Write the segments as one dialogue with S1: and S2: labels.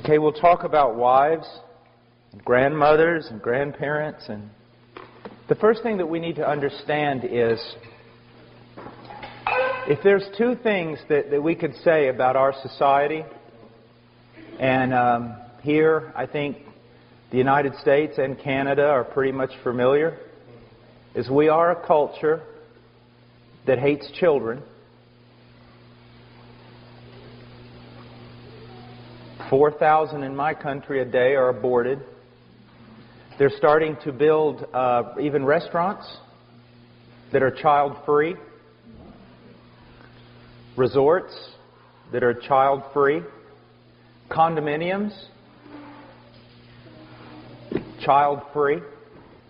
S1: Okay, we'll talk about wives, and grandmothers, and grandparents. And the first thing that we need to understand is, if there's two things that we could say about our society, and here I think the United States and Canada are pretty much familiar, is we are a culture that hates children. 4,000 in my country a day are aborted. They're starting to build even restaurants that are child-free, resorts that are child-free, condominiums, child-free.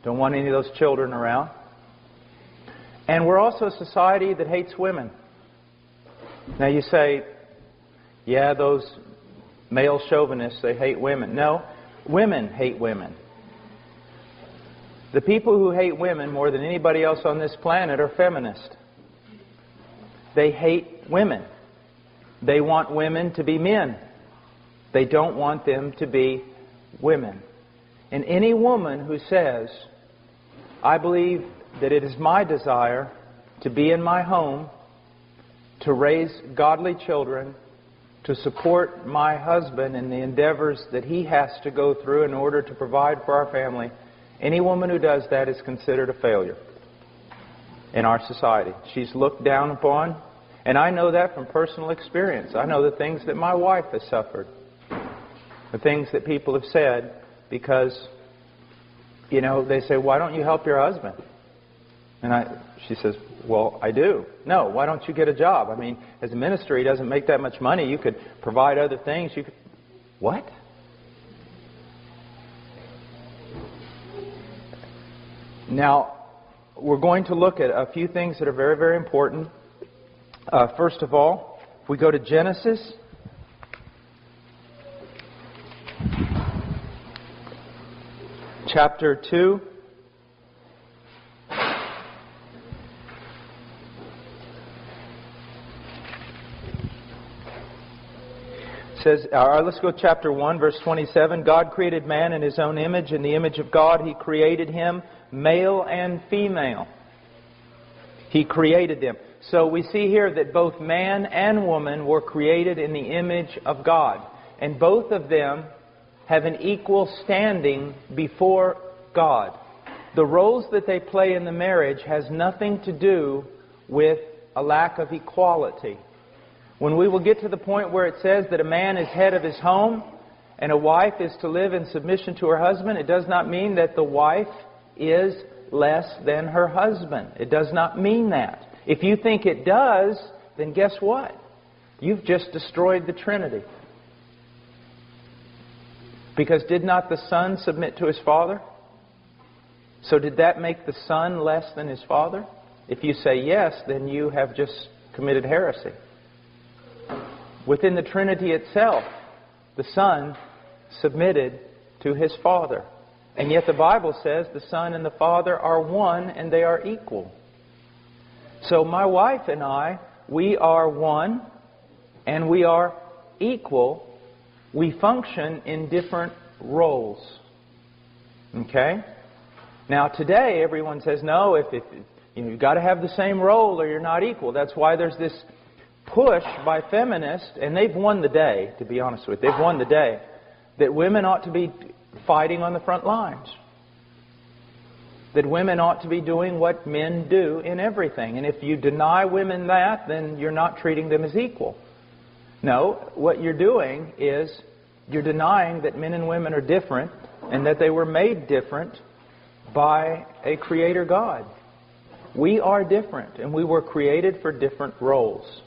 S1: Don't want any of those children around. And we're also a society that hates women. Now you say, yeah, those male chauvinists, they hate women. No, women hate women. The people who hate women more than anybody else on this planet are feminists. They hate women. They want women to be men. They don't want them to be women. And any woman who says, I believe that it is my desire to be in my home, to raise godly children, to support my husband in the endeavors that he has to go through in order to provide for our family, any woman who does that is considered a failure in our society. She's looked down upon, and I know that from personal experience. I know the things that my wife has suffered, the things that people have said, because, you know, they say, why don't you help your husband? And she says, well, I do. No, why don't you get a job? I mean, as a minister, he doesn't make that much money. You could provide other things. You could... What? Now, we're going to look at a few things that are very, very important. First of all, if we go to Genesis, chapter 2. Says, let's go chapter 1, verse 27. God created man in His own image. In the image of God He created him, male and female. He created them. So we see here that both man and woman were created in the image of God. And both of them have an equal standing before God. The roles that they play in the marriage has nothing to do with a lack of equality. When we will get to the point where it says that a man is head of his home and a wife is to live in submission to her husband, it does not mean that the wife is less than her husband. It does not mean that. If you think it does, then guess what? You've just destroyed the Trinity. Because did not the Son submit to His Father? So did that make the Son less than His Father? If you say yes, then you have just committed heresy. Within the Trinity itself, the Son submitted to His Father. And yet the Bible says the Son and the Father are one and they are equal. So my wife and I, we are one and we are equal. We function in different roles. Okay? Now today everyone says, no, if you've got to have the same role or you're not equal. That's why there's this push by feminists, and they've won the day, to be honest with you. They've won the day, that women ought to be fighting on the front lines. That women ought to be doing what men do in everything. And if you deny women that, then you're not treating them as equal. No, what you're doing is you're denying that men and women are different and that they were made different by a Creator God. We are different, and we were created for different roles.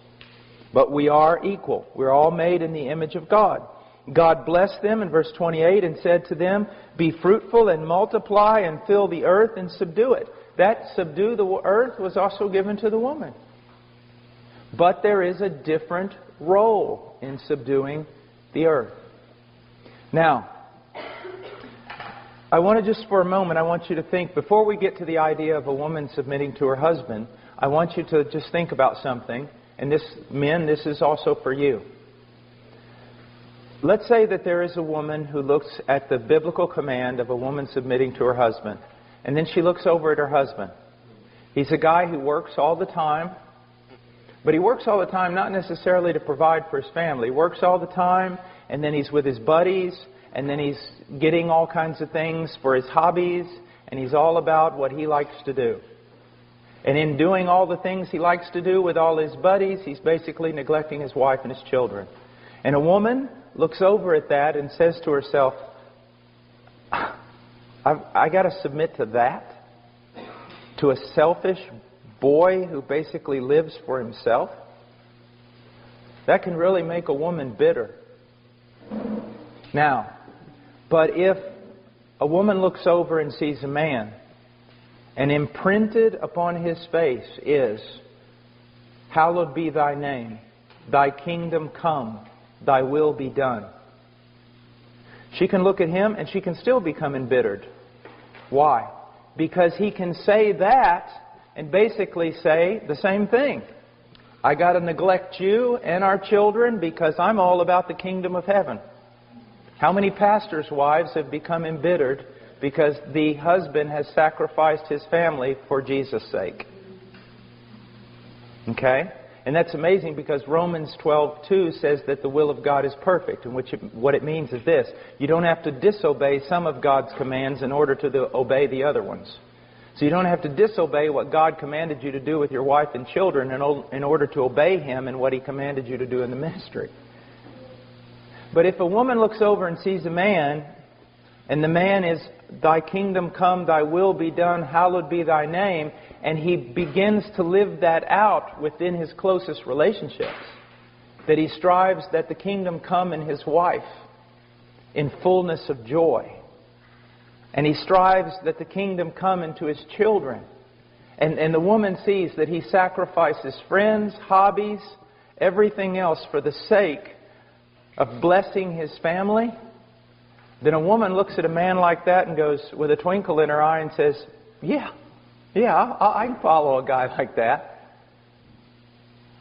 S1: But we are equal. We're all made in the image of God. God blessed them in verse 28 and said to them, be fruitful and multiply and fill the earth and subdue it. That subdue the earth was also given to the woman. But there is a different role in subduing the earth. Now, I want to just for a moment, I want you to think, before we get to the idea of a woman submitting to her husband, I want you to just think about something. And this, men, this is also for you. let's say that there is a woman who looks at the biblical command of a woman submitting to her husband, and then she looks over at her husband. He's a guy who works all the time, but he works all the time not necessarily to provide for his family. He works all the time, and then he's with his buddies, and then he's getting all kinds of things for his hobbies, and he's all about what he likes to do. And in doing all the things he likes to do with all his buddies, he's basically neglecting his wife and his children. And a woman looks over at that and says to herself, I got to submit to that? To a selfish boy who basically lives for himself? That can really make a woman bitter. Now, but if a woman looks over and sees a man, and imprinted upon his face is, hallowed be thy name, thy kingdom come, thy will be done. She can look at him and she can still become embittered. Why? Because he can say that and basically say the same thing. I got to neglect you and our children because I'm all about the kingdom of heaven. How many pastors' wives have become embittered because the husband has sacrificed his family for Jesus' sake? Okay? And that's amazing because Romans 12:2 says that the will of God is perfect. And what it means is this: you don't have to disobey some of God's commands in order to obey the other ones. So you don't have to disobey what God commanded you to do with your wife and children in order to obey Him in what He commanded you to do in the ministry. But if a woman looks over and sees a man, and the man is, thy kingdom come, thy will be done, hallowed be thy name, and he begins to live that out within his closest relationships, that he strives that the kingdom come in his wife in fullness of joy, and he strives that the kingdom come into his children, and the woman sees that he sacrifices friends, hobbies, everything else for the sake of blessing his family, then a woman looks at a man like that and goes, with a twinkle in her eye, and says, yeah, I can follow a guy like that,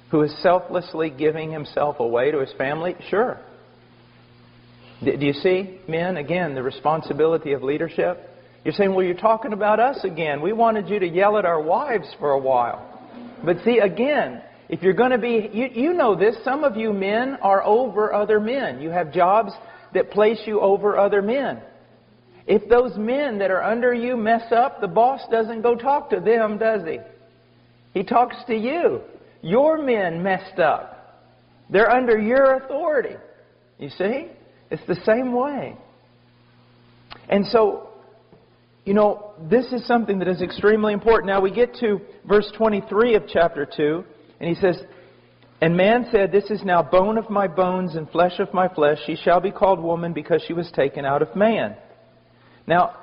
S1: who is selflessly giving himself away to his family. Sure. Do you see, men, again, the responsibility of leadership? You're saying, well, you're talking about us again. We wanted you to yell at our wives for a while. But see, again, if you're going to be, you know this, some of you men are over other men. You have jobs that place you over other men. If those men that are under you mess up, the boss doesn't go talk to them, does he? He talks to you. Your men messed up. They're under your authority. You see? It's the same way. And so, you know, this is something that is extremely important. Now we get to verse 23 of chapter 2, and he says, and man said, this is now bone of my bones and flesh of my flesh. She shall be called woman because she was taken out of man. Now,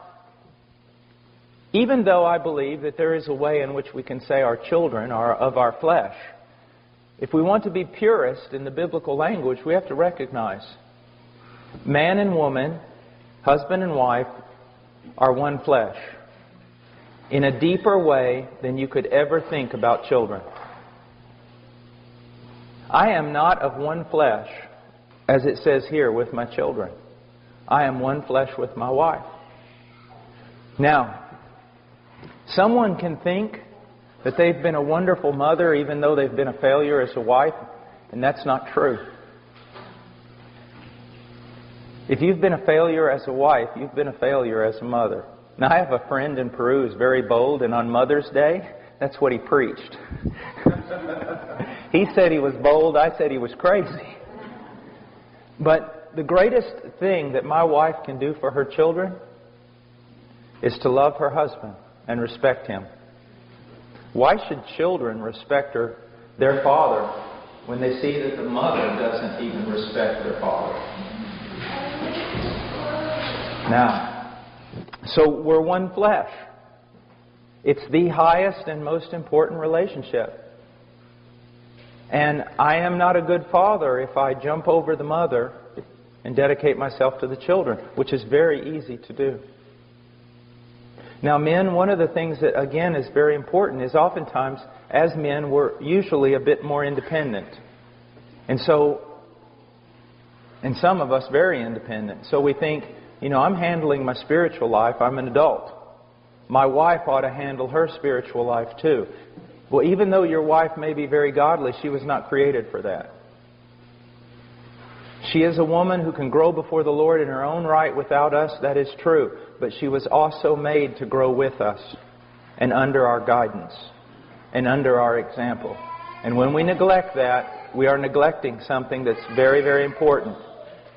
S1: even though I believe that there is a way in which we can say our children are of our flesh, if we want to be purist in the biblical language, we have to recognize man and woman, husband and wife, are one flesh in a deeper way than you could ever think about children. I am not of one flesh, as it says here, with my children. I am one flesh with my wife. Now, someone can think that they've been a wonderful mother even though they've been a failure as a wife, and that's not true. If you've been a failure as a wife, you've been a failure as a mother. Now, I have a friend in Peru who's very bold, and on Mother's Day, that's what he preached. He said he was bold. I said he was crazy. But the greatest thing that my wife can do for her children is to love her husband and respect him. Why should children respect their father when they see that the mother doesn't even respect their father? Now, so we're one flesh. It's the highest and most important relationship. And I am not a good father if I jump over the mother and dedicate myself to the children, which is very easy to do. Now, men, one of the things that, again, is very important is oftentimes, as men, we're usually a bit more independent. And so, And some of us very independent. So we think, I'm handling my spiritual life. I'm an adult. My wife ought to handle her spiritual life too. Well, even though your wife may be very godly, she was not created for that. She is a woman who can grow before the Lord in her own right without us. That is true. But she was also made to grow with us and under our guidance and under our example. And when we neglect that, we are neglecting something that's very, very important.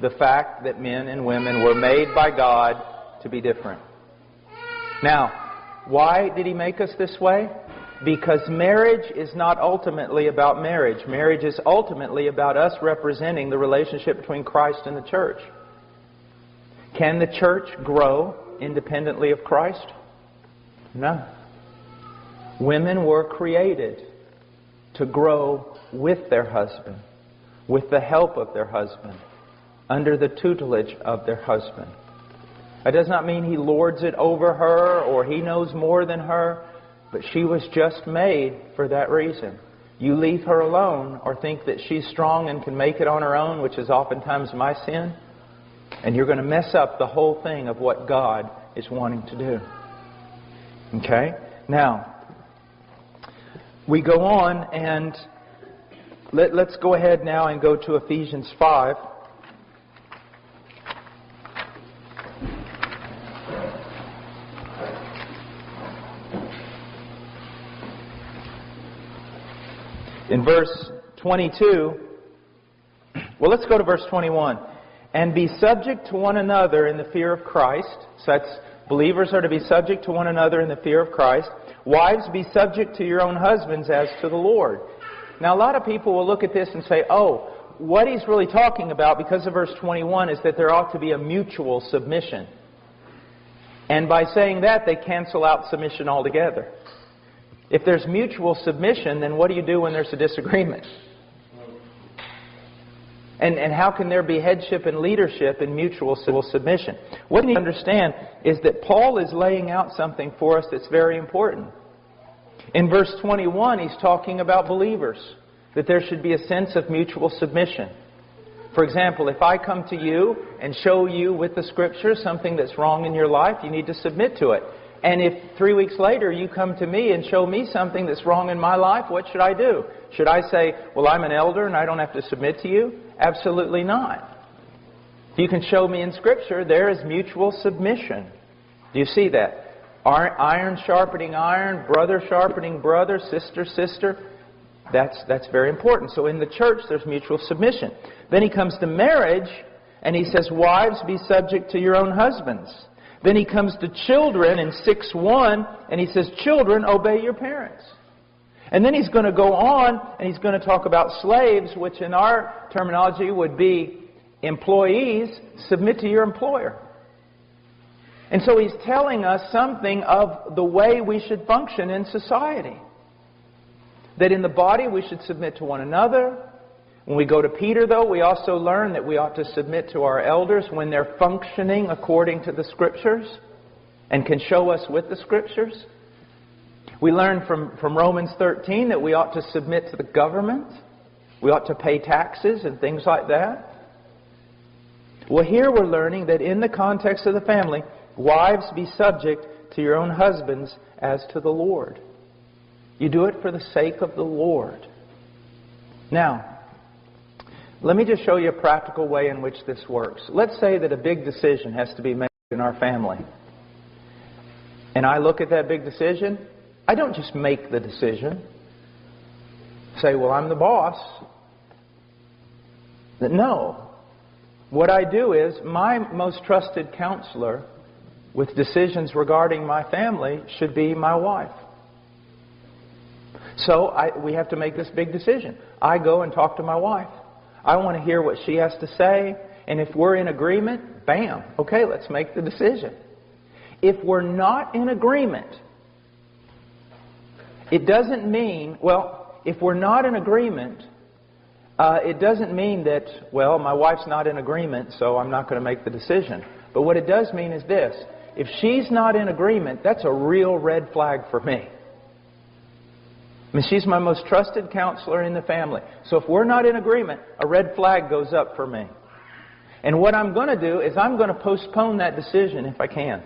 S1: The fact that men and women were made by God to be different. Now, why did He make us this way? Because marriage is not ultimately about marriage. Marriage is ultimately about us representing the relationship between Christ and the church. Can the church grow independently of Christ? No. Women were created to grow with their husband, with the help of their husband, under the tutelage of their husband. That does not mean he lords it over her or he knows more than her. But she was just made for that reason. You leave her alone or think that she's strong and can make it on her own, which is oftentimes my sin, and you're going to mess up the whole thing of what God is wanting to do. Okay? Now, we go on and let's go ahead now and go to Ephesians 5. In verse 22, well, let's go to verse 21. And be subject to one another in the fear of Christ. So that's, believers are to be subject to one another in the fear of Christ. Wives, be subject to your own husbands as to the Lord. Now, a lot of people will look at this and say, oh, what he's really talking about, because of verse 21, is that there ought to be a mutual submission. And by saying that, they cancel out submission altogether. If there's mutual submission, then what do you do when there's a disagreement? And how can there be headship and leadership in mutual submission? What you need to understand is that Paul is laying out something for us that's very important. In verse 21, he's talking about believers, that there should be a sense of mutual submission. For example, if I come to you and show you with the Scriptures something that's wrong in your life, you need to submit to it. And if 3 weeks later you come to me and show me something that's wrong in my life, what should I do? Should I say, well, I'm an elder and I don't have to submit to you? Absolutely not. You can show me in Scripture there is mutual submission. Do you see that? Iron sharpening iron, brother sharpening brother, sister. That's very important. So in the church there's mutual submission. Then he comes to marriage and he says, wives, be subject to your own husbands. Then he comes to children in 6:1, and he says, children, obey your parents. And then he's going to go on, and he's going to talk about slaves, which in our terminology would be employees. Submit to your employer. And so he's telling us something of the way we should function in society. That in the body we should submit to one another. When we go to Peter, though, we also learn that we ought to submit to our elders when they're functioning according to the Scriptures and can show us with the Scriptures. We learn from Romans 13 that we ought to submit to the government. We ought to pay taxes and things like that. Well, here we're learning that in the context of the family, wives, be subject to your own husbands as to the Lord. You do it for the sake of the Lord. Now, let me just show you a practical way in which this works. Let's say that a big decision has to be made in our family. And I look at that big decision. I don't just make the decision. Say, well, I'm the boss. No. What I do is, my most trusted counselor with decisions regarding my family should be my wife. So we have to make this big decision. I go and talk to my wife. I want to hear what she has to say. And if we're in agreement, bam, okay, let's make the decision. If we're not in agreement, it doesn't mean, if we're not in agreement, it doesn't mean that, my wife's not in agreement, so I'm not going to make the decision. But what it does mean is this. If she's not in agreement, that's a real red flag for me. She's my most trusted counselor in the family. So if we're not in agreement, a red flag goes up for me. And what I'm going to do is I'm going to postpone that decision if I can,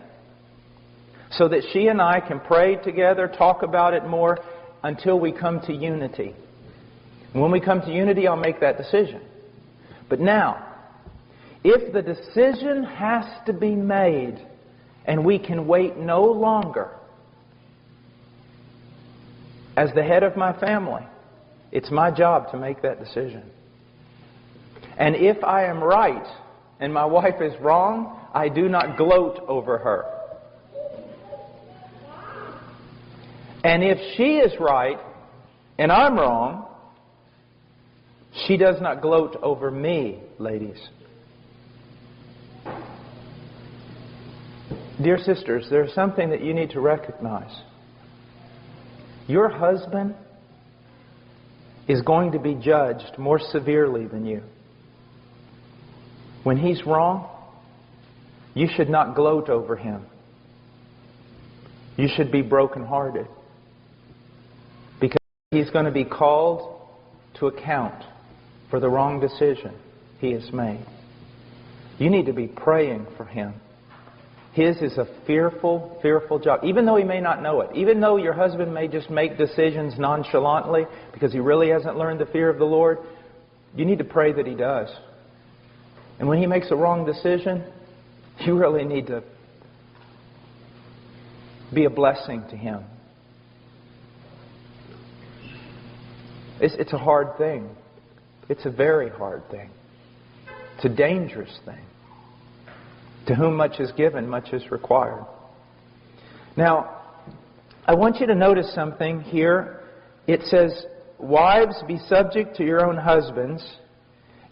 S1: so that she and I can pray together, talk about it more, until we come to unity. And when we come to unity, I'll make that decision. But now, if the decision has to be made and we can wait no longer, as the head of my family, it's my job to make that decision. And if I am right and my wife is wrong, I do not gloat over her. And if she is right and I'm wrong, she does not gloat over me, ladies. Dear sisters, there's something that you need to recognize. Your husband is going to be judged more severely than you. When he's wrong, you should not gloat over him. You should be brokenhearted, because he's going to be called to account for the wrong decision he has made. You need to be praying for him. His is a fearful, fearful job. Even though he may not know it. Even though your husband may just make decisions nonchalantly because he really hasn't learned the fear of the Lord, you need to pray that he does. And when he makes a wrong decision, you really need to be a blessing to him. It's a hard thing. It's a very hard thing. It's a dangerous thing. To whom much is given, much is required. Now, I want you to notice something here. It says, wives, be subject to your own husbands.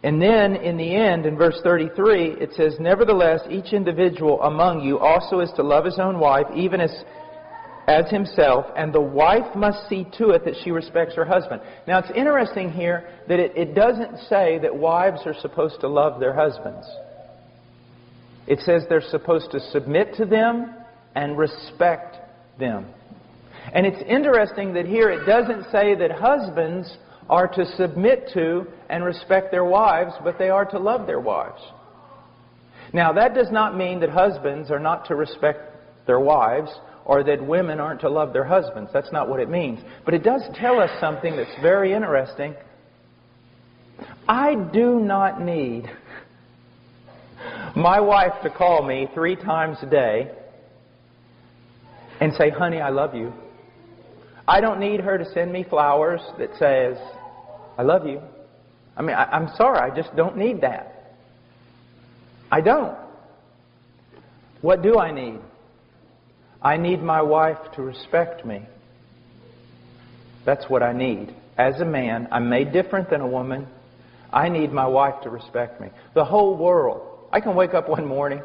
S1: And then, in the end, in verse 33, it says, nevertheless, each individual among you also is to love his own wife, even as himself, and the wife must see to it that she respects her husband. Now, it's interesting here that it doesn't say that wives are supposed to love their husbands. It says they're supposed to submit to them and respect them. And it's interesting that here it doesn't say that husbands are to submit to and respect their wives, but they are to love their wives. Now, that does not mean that husbands are not to respect their wives, or that women aren't to love their husbands. That's not what it means. But it does tell us something that's very interesting. I do not need my wife to call me 3 times a day and say, honey, I love you. I don't need her to send me flowers that says, I love you. I mean, I'm sorry, I just don't need that. I don't. What do I need? I need my wife to respect me. That's what I need. As a man, I'm made different than a woman. I need my wife to respect me. The whole world. I can wake up one morning,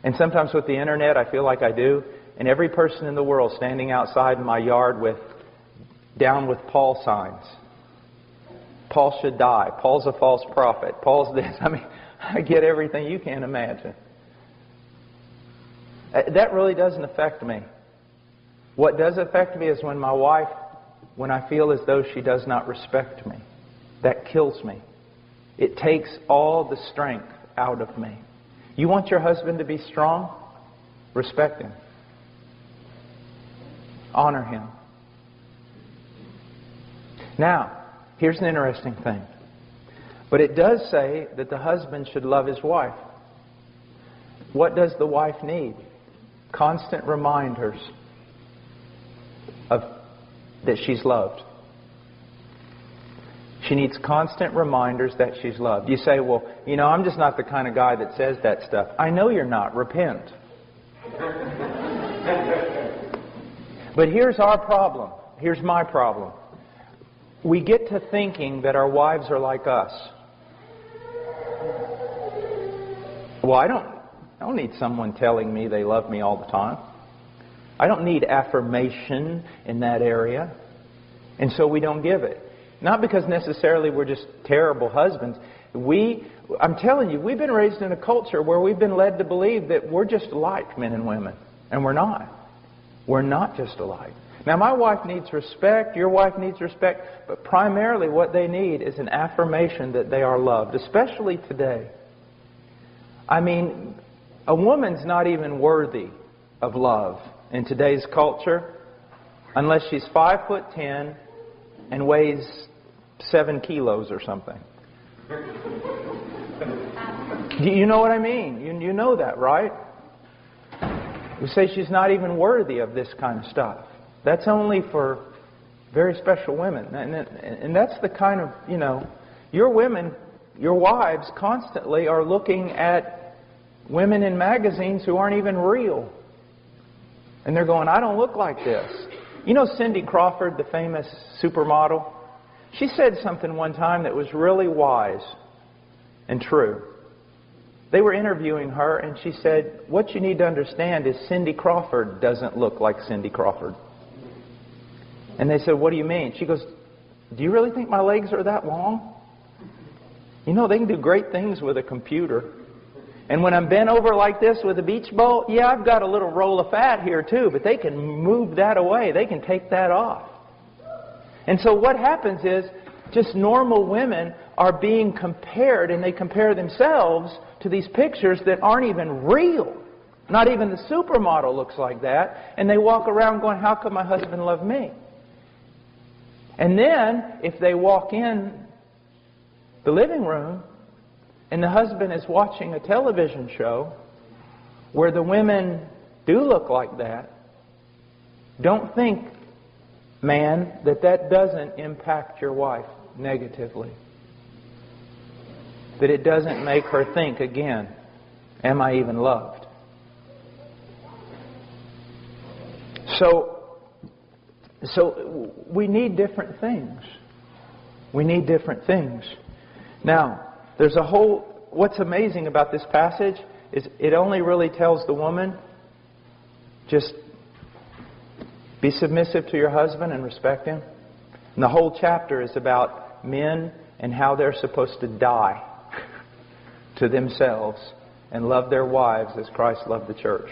S1: and sometimes with the internet I feel like I do, and every person in the world standing outside in my yard with down with Paul signs. Paul should die. Paul's a false prophet. Paul's this. I mean, I get everything you can imagine. That really doesn't affect me. What does affect me is when my wife, when I feel as though she does not respect me. That kills me. It takes all the strength out of me. You want your husband to be strong? Respect him. Honor him. Now, here's an interesting thing. But it does say that the husband should love his wife. What does the wife need? Constant reminders of that she's loved. She needs constant reminders that she's loved. You say, well, you know, I'm just not the kind of guy that says that stuff. I know you're not. Repent. But here's our problem. Here's my problem. We get to thinking that our wives are like us. Well, I don't need someone telling me they love me all the time. I don't need affirmation in that area. And so we don't give it. Not because necessarily we're just terrible husbands. I'm telling you, we've been raised in a culture where we've been led to believe that we're just alike, men and women. And we're not. We're not just alike. Now, my wife needs respect. Your wife needs respect. But primarily what they need is an affirmation that they are loved, especially today. I mean, a woman's not even worthy of love in today's culture unless she's 5'10" and weighs 7 kilos or something. You know what I mean? You know that, right? We say she's not even worthy of this kind of stuff. That's only for very special women. And that's the kind of, your women, your wives constantly are looking at women in magazines who aren't even real. And they're going, I don't look like this. You know Cindy Crawford, the famous supermodel? She said something one time that was really wise and true. They were interviewing her, and she said, what you need to understand is Cindy Crawford doesn't look like Cindy Crawford. And they said, what do you mean? She goes, do you really think my legs are that long? You know, they can do great things with a computer. And when I'm bent over like this with a beach ball, yeah, I've got a little roll of fat here too, but they can move that away. They can take that off. And so what happens is just normal women are being compared, and they compare themselves to these pictures that aren't even real. Not even the supermodel looks like that. And they walk around going, how could my husband love me? And then, if they walk in the living room and the husband is watching a television show where the women do look like that, don't think, man, that doesn't impact your wife negatively. That it doesn't make her think again, am I even loved? So we need different things. We need different things. Now, there's a whole... What's amazing about this passage is it only really tells the woman, just be submissive to your husband and respect him. And the whole chapter is about men and how they're supposed to die to themselves and love their wives as Christ loved the church.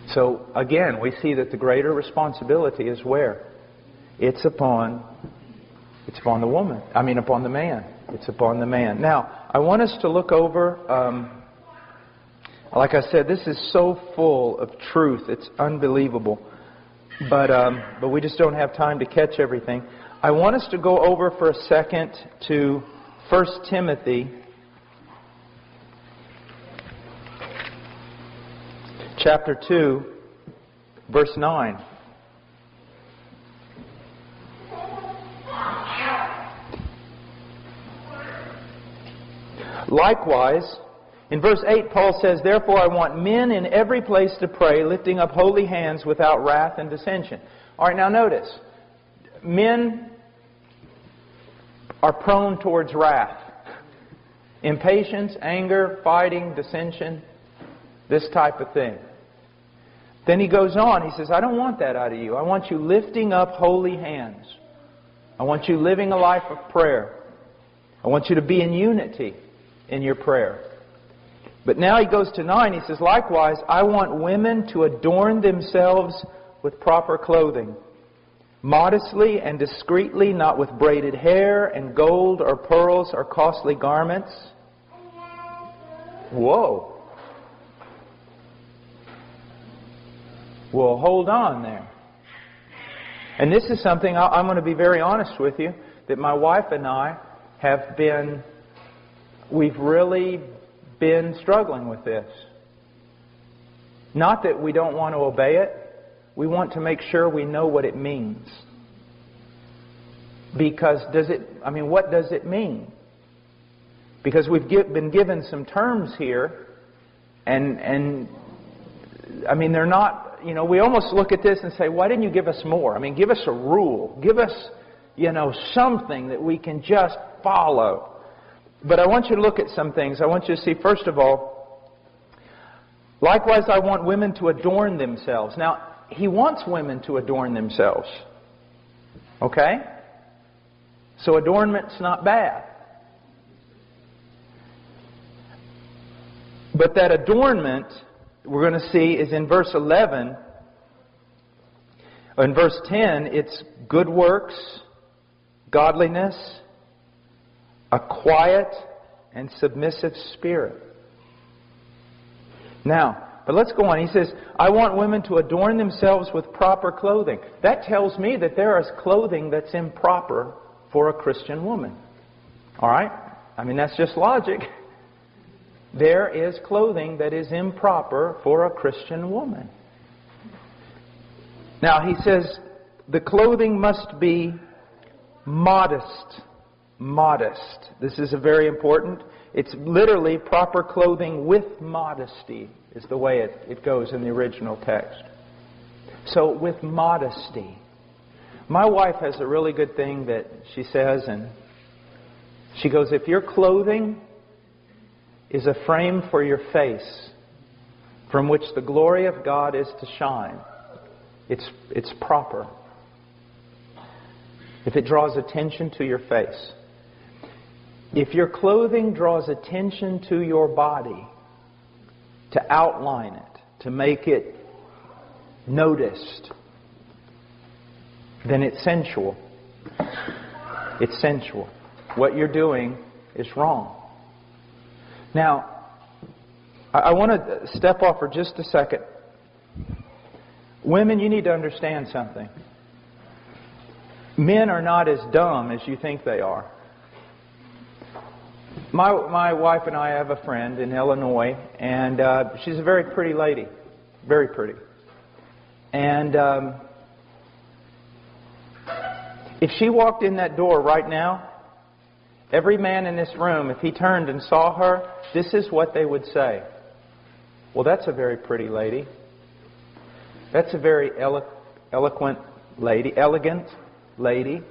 S1: So, again, we see that the greater responsibility is where? It's upon the woman. Upon the man. It's upon the man. Now, I want us to look over, like I said, this is so full of truth. It's unbelievable. But we just don't have time to catch everything. I want us to go over for a second to 1 Timothy chapter 2, verse 9. Likewise, in verse 8, Paul says, therefore I want men in every place to pray, lifting up holy hands without wrath and dissension. All right, now notice, men are prone towards wrath. Impatience, anger, fighting, dissension, this type of thing. Then he goes on, he says, I don't want that out of you. I want you lifting up holy hands. I want you living a life of prayer. I want you to be in unity in your prayer. But now he goes to 9, he says, likewise, I want women to adorn themselves with proper clothing, modestly and discreetly, not with braided hair and gold or pearls or costly garments. Whoa. Well, hold on there. And this is something, I'm going to be very honest with you, that my wife and I have been, we've really been struggling with this. Not that we don't want to obey it. We want to make sure we know what it means. Because what does it mean? Because we've been given some terms here, and they're not, we almost look at this and say, why didn't you give us more? Give us a rule. Give us, something that we can just follow. But I want you to look at some things. I want you to see, first of all, likewise I want women to adorn themselves. Now, he wants women to adorn themselves. Okay? So adornment's not bad. But that adornment, we're going to see, is in verse 11. In verse 10, it's good works, godliness, a quiet and submissive spirit. Now, but let's go on. He says, I want women to adorn themselves with proper clothing. That tells me that there is clothing that's improper for a Christian woman. All right? I mean, that's just logic. There is clothing that is improper for a Christian woman. Now, he says, the clothing must be modest. Modest. This is a very important. It's literally proper clothing with modesty is the way it goes in the original text. So with modesty. My wife has a really good thing that she says, and she goes, if your clothing is a frame for your face from which the glory of God is to shine, it's proper. If it draws attention to your face. If your clothing draws attention to your body, to outline it, to make it noticed, then it's sensual. It's sensual. What you're doing is wrong. Now, I want to step off for just a second. Women, you need to understand something. Men are not as dumb as you think they are. My wife and I have a friend in Illinois, and she's a very pretty lady. Very pretty. And if she walked in that door right now, every man in this room, if he turned and saw her, this is what they would say. Well, that's a very pretty lady. That's a very elegant lady.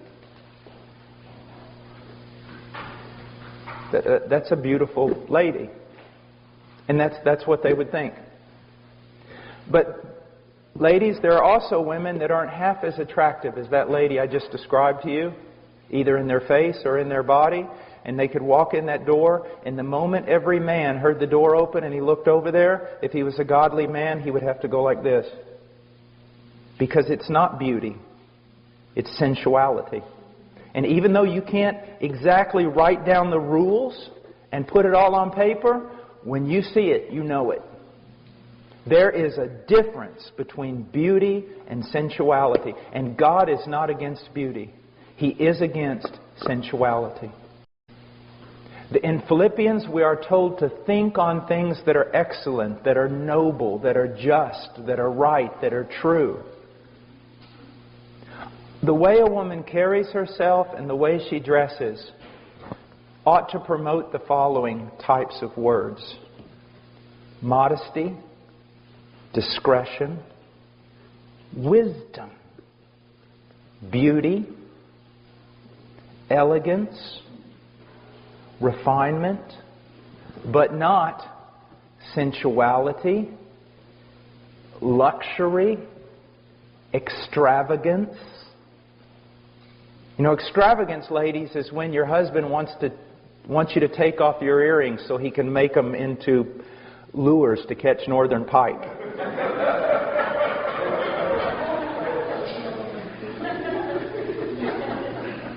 S1: That's a beautiful lady. And that's what they would think. But ladies, there are also women that aren't half as attractive as that lady I just described to you, either in their face or in their body. And they could walk in that door, and the moment every man heard the door open and he looked over there, if he was a godly man, he would have to go like this. Because it's not beauty. It's sensuality. And even though you can't exactly write down the rules and put it all on paper, when you see it, you know it. There is a difference between beauty and sensuality. And God is not against beauty. He is against sensuality. In Philippians, we are told to think on things that are excellent, that are noble, that are just, that are right, that are true. The way a woman carries herself and the way she dresses ought to promote the following types of words: modesty, discretion, wisdom, beauty, elegance, refinement, but not sensuality, luxury, extravagance. You know, extravagance, ladies, is when your husband wants you to take off your earrings so he can make them into lures to catch northern pike.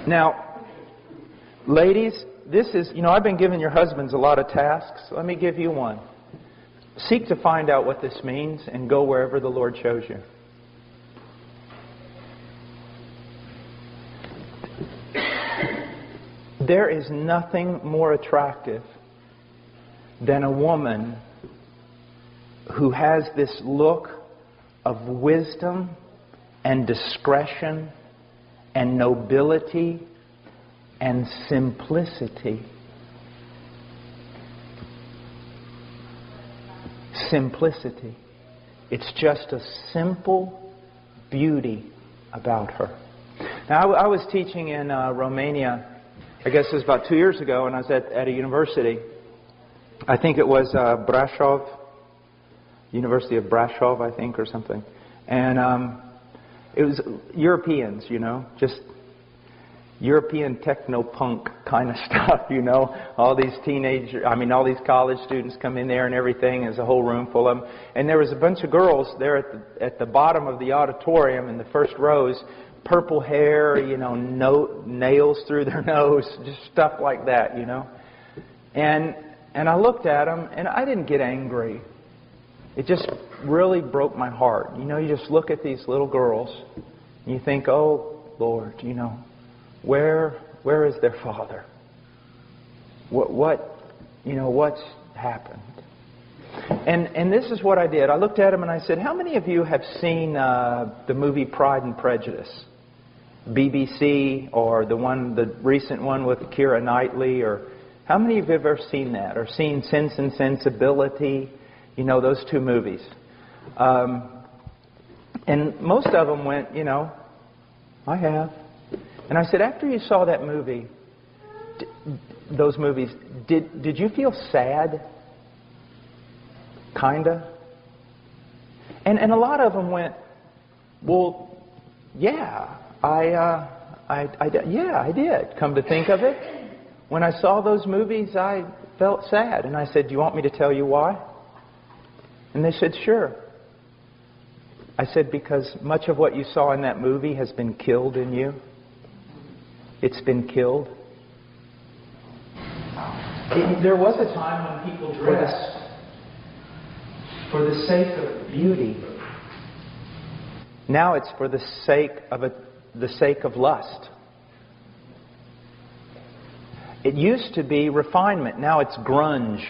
S1: Now, ladies, this is, I've been giving your husbands a lot of tasks. Let me give you one. Seek to find out what this means and go wherever the Lord shows you. There is nothing more attractive than a woman who has this look of wisdom and discretion and nobility and simplicity. Simplicity. It's just a simple beauty about her. Now, I was teaching in Romania, I guess it was about 2 years ago, and I was at a university. I think it was Brașov, University of Brașov, I think, or something. And it was Europeans, just European techno-punk kind of stuff, All these all these college students come in there and everything. There's a whole room full of them. And there was a bunch of girls there at the bottom of the auditorium in the first rows, purple hair, nails through their nose, just stuff like that, And I looked at them, and I didn't get angry. It just really broke my heart. You know, you just look at these little girls, and you think, oh, Lord, you know, where is their father? What's happened? And this is what I did. I looked at them and I said, how many of you have seen the movie Pride and Prejudice? BBC, or the recent one with Keira Knightley, or how many of you have ever seen that? Or seen Sense and Sensibility? You know, those two movies. And most of them went, you know, I have. And I said, after you saw that movie, those movies, did you feel sad? Kinda? And a lot of them went, well, yeah, I did. Come to think of it, when I saw those movies, I felt sad. And I said, do you want me to tell you why? And they said, sure. I said, because much of what you saw in that movie has been killed in you. It's been killed. There was a time when people dressed for the sake of beauty. Now it's for the sake of lust. It used to be refinement. Now it's grunge.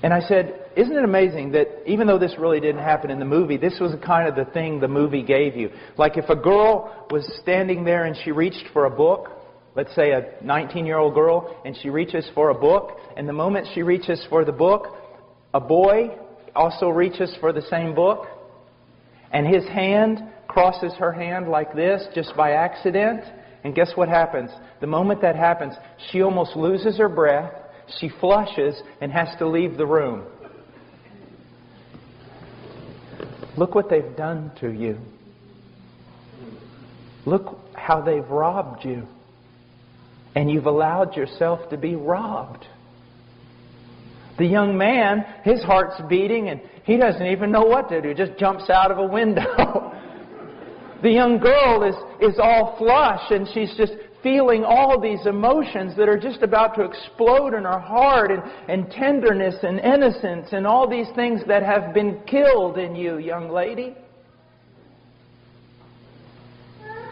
S1: And I said, isn't it amazing that even though this really didn't happen in the movie, this was kind of the thing the movie gave you. Like if a girl was standing there and she reached for a book, let's say a 19-year-old girl, and she reaches for a book, and the moment she reaches for the book, a boy also reaches for the same book, and his hand crosses her hand like this just by accident, and guess what happens? The moment that happens, she almost loses her breath, she flushes, and has to leave the room. Look what they've done to you. Look how they've robbed you. And you've allowed yourself to be robbed. The young man, his heart's beating and he doesn't even know what to do. Just jumps out of a window. The young girl is all flush and she's just feeling all these emotions that are just about to explode in her heart, and tenderness and innocence and all these things that have been killed in you, young lady.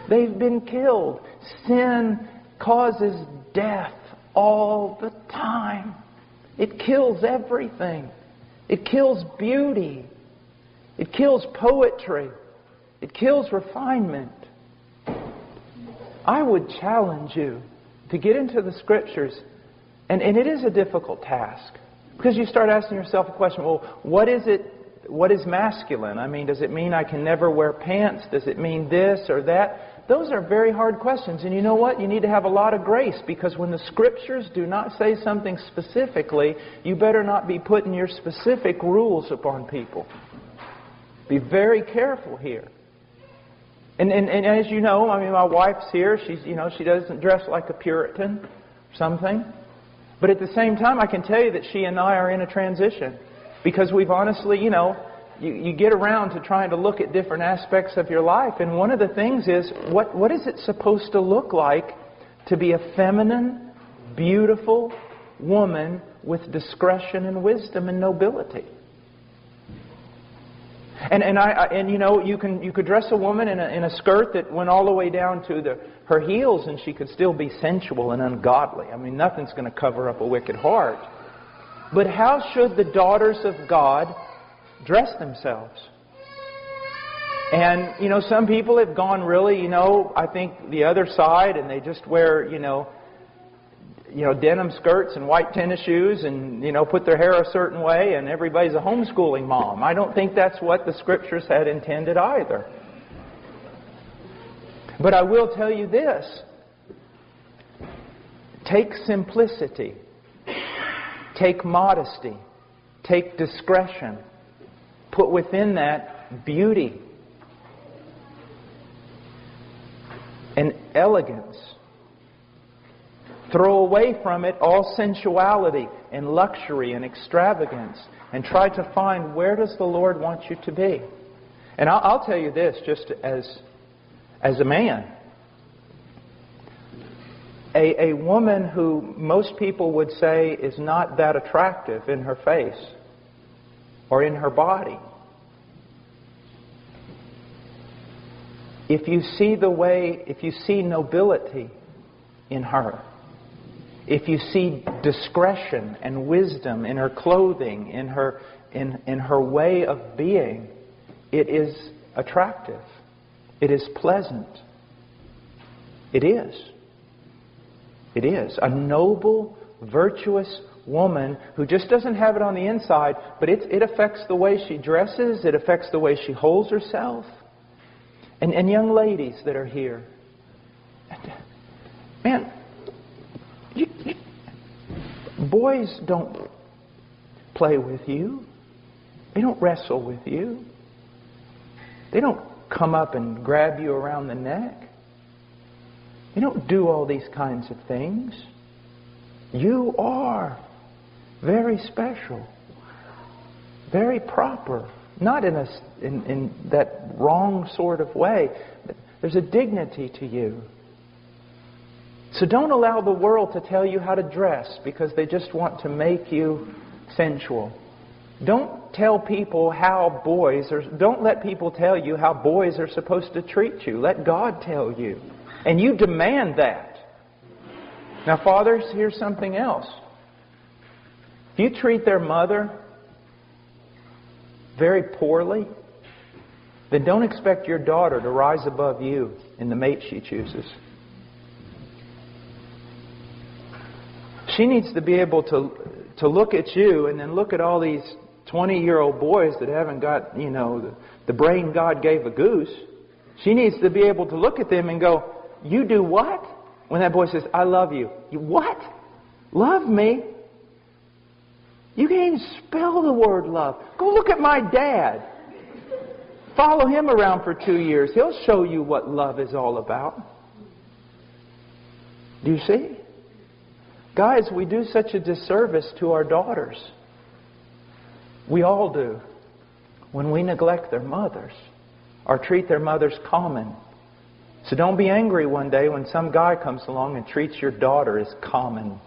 S1: They've been killed. Sin causes death all the time. It kills everything. It kills beauty. It kills poetry. It kills refinement. I would challenge you to get into the Scriptures, and it is a difficult task, because you start asking yourself a question, well, what is it? What is masculine? I mean, does it mean I can never wear pants? Does it mean this or that? Those are very hard questions, and you know what? You need to have a lot of grace, because when the Scriptures do not say something specifically, you better not be putting your specific rules upon people. Be very careful here. And as you know, I mean, my wife's here. She doesn't dress like a Puritan or something. But at the same time, I can tell you that she and I are in a transition. Because we've honestly, you get around to trying to look at different aspects of your life. And one of the things is, what is it supposed to look like to be a feminine, beautiful woman with discretion and wisdom and nobility? And you could dress a woman in a skirt that went all the way down to her heels, and she could still be sensual and ungodly. I mean, nothing's going to cover up a wicked heart. But how should the daughters of God dress themselves? And some people have gone really, I think the other side, and they just wear denim skirts and white tennis shoes and, put their hair a certain way, and everybody's a homeschooling mom. I don't think that's what the Scriptures had intended either. But I will tell you this. Take simplicity. Take modesty. Take discretion. Put within that beauty and elegance. Throw away from it all sensuality and luxury and extravagance, and try to find, where does the Lord want you to be? And I'll tell you this, just as a man. A woman who most people would say is not that attractive in her face or in her body. If you see nobility in her, if you see discretion and wisdom in her clothing, in her way of being, it is attractive. It is pleasant. It is. It is. A noble, virtuous woman who just doesn't have it on the inside, but it affects the way she dresses, it affects the way she holds herself. And young ladies that are here, man, boys don't play with you. They don't wrestle with you. They don't come up and grab you around the neck. They don't do all these kinds of things. You are very special, very proper. Not in that wrong sort of way. There's a dignity to you. So don't allow the world to tell you how to dress because they just want to make you sensual. Don't tell people how don't let people tell you how boys are supposed to treat you. Let God tell you. And you demand that. Now, fathers, here's something else. If you treat their mother very poorly, then don't expect your daughter to rise above you in the mate she chooses. She needs to be able to look at you and then look at all these 20-year-old boys that haven't got, the brain God gave a goose. She needs to be able to look at them and go, "You do what?" When that boy says, "I love you." You what? Love me? You can't even spell the word love. Go look at my dad. Follow him around for 2 years. He'll show you what love is all about. Do you see? Guys, we do such a disservice to our daughters. We all do. When we neglect their mothers or treat their mothers common. So don't be angry one day when some guy comes along and treats your daughter as common.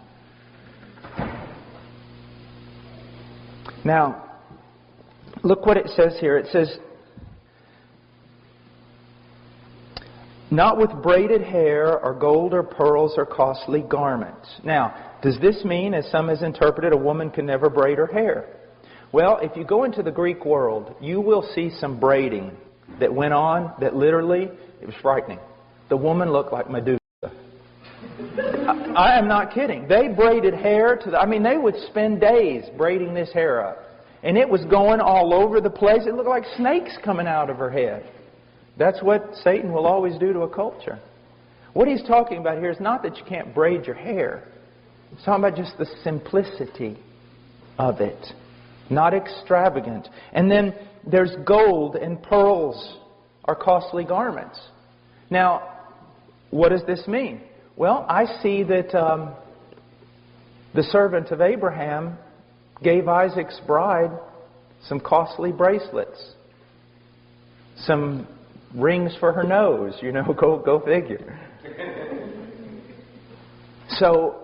S1: Now, look what it says here. It says, not with braided hair or gold or pearls or costly garments. Now, does this mean, as some has interpreted, a woman can never braid her hair? Well, if you go into the Greek world, you will see some braiding that went on that literally, it was frightening. The woman looked like Medusa. I am not kidding. They braided hair they would spend days braiding this hair up. And it was going all over the place. It looked like snakes coming out of her head. That's what Satan will always do to a culture. What he's talking about here is not that you can't braid your hair. He's talking about just the simplicity of it. Not extravagant. And then there's gold and pearls or costly garments. Now, what does this mean? Well, I see that the servant of Abraham gave Isaac's bride some costly bracelets, some rings for her nose. Go figure. So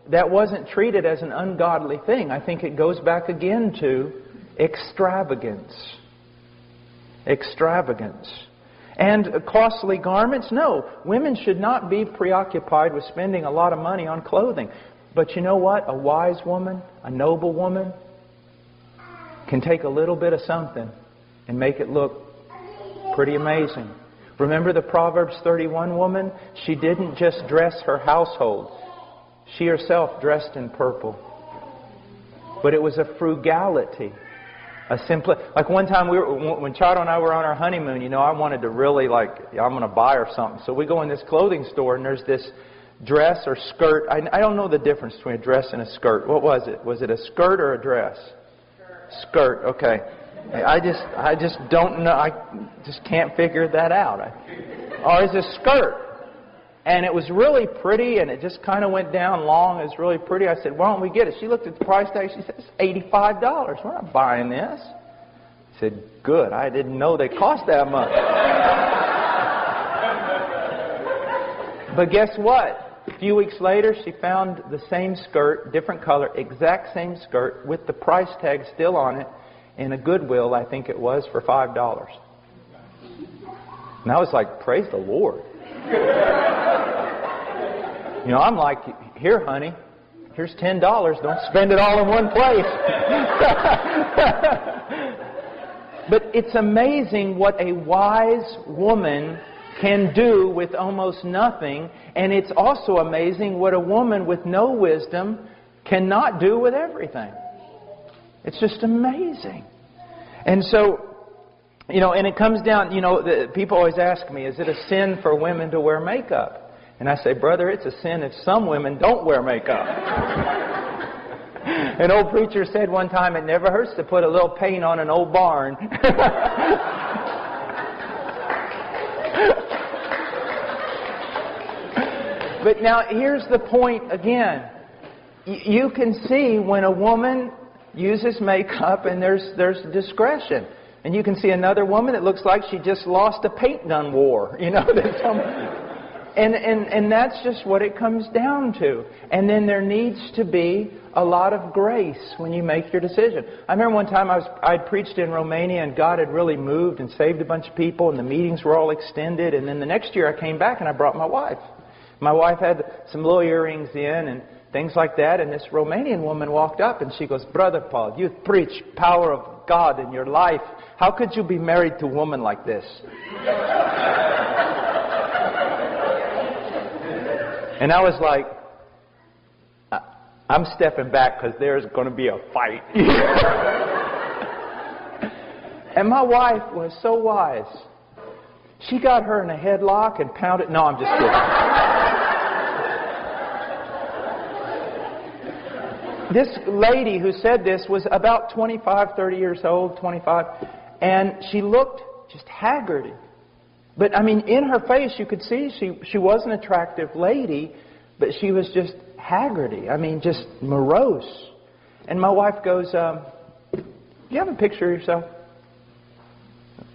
S1: that wasn't treated as an ungodly thing. I think it goes back again to extravagance. Extravagance. And costly garments? No. Women should not be preoccupied with spending a lot of money on clothing. But you know what? A wise woman, a noble woman, can take a little bit of something and make it look pretty amazing. Remember the Proverbs 31 woman? She didn't just dress her household. She herself dressed in purple. But it was a frugality. Like one time when Chado and I were on our honeymoon, I wanted to really I'm going to buy her something. So we go in this clothing store and there's this dress or skirt. I don't know the difference between a dress and a skirt. What was it? Was it a skirt or a dress? Skirt. Okay. I just don't know. I just can't figure that out. Or it's a skirt. And it was really pretty, and it just kind of went down long. It was really pretty. I said, "Why don't we get it?" She looked at the price tag. She said, "It's $85. We're not buying this." I said, "Good. I didn't know they cost that much." But guess what? A few weeks later, she found the same skirt, different color, exact same skirt, with the price tag still on it, in a Goodwill, I think it was, for $5. And I was like, praise the Lord. You know, I'm like, here, honey, here's $10. Don't spend it all in one place. But it's amazing what a wise woman can do with almost nothing. And it's also amazing what a woman with no wisdom cannot do with everything. It's just amazing. And so, you know, and it comes down, you know, people always ask me, is it a sin for women to wear makeup? And I say, brother, it's a sin if some women don't wear makeup. An old preacher said one time, it never hurts to put a little paint on an old barn. But now here's the point again. You can see when a woman uses makeup and there's discretion. And you can see another woman that looks like she just lost a paint gun war. You know, and that's just what it comes down to. And then there needs to be a lot of grace when you make your decision. I remember one time I'd preached in Romania and God had really moved and saved a bunch of people and the meetings were all extended. And then the next year I came back and I brought my wife. My wife had some little earrings in and things like that. And this Romanian woman walked up and she goes, Brother Paul, you preach power of God in your life. How could you be married to a woman like this? And I was like, I'm stepping back because there's going to be a fight. And my wife was so wise. She got her in a headlock and pounded. No, I'm just kidding. This lady who said this was about 25, 30 years old, 25. And she looked just haggard. But, I mean, in her face you could see she was an attractive lady, but she was just haggardy. I mean, just morose. And my wife goes, do you have a picture of yourself?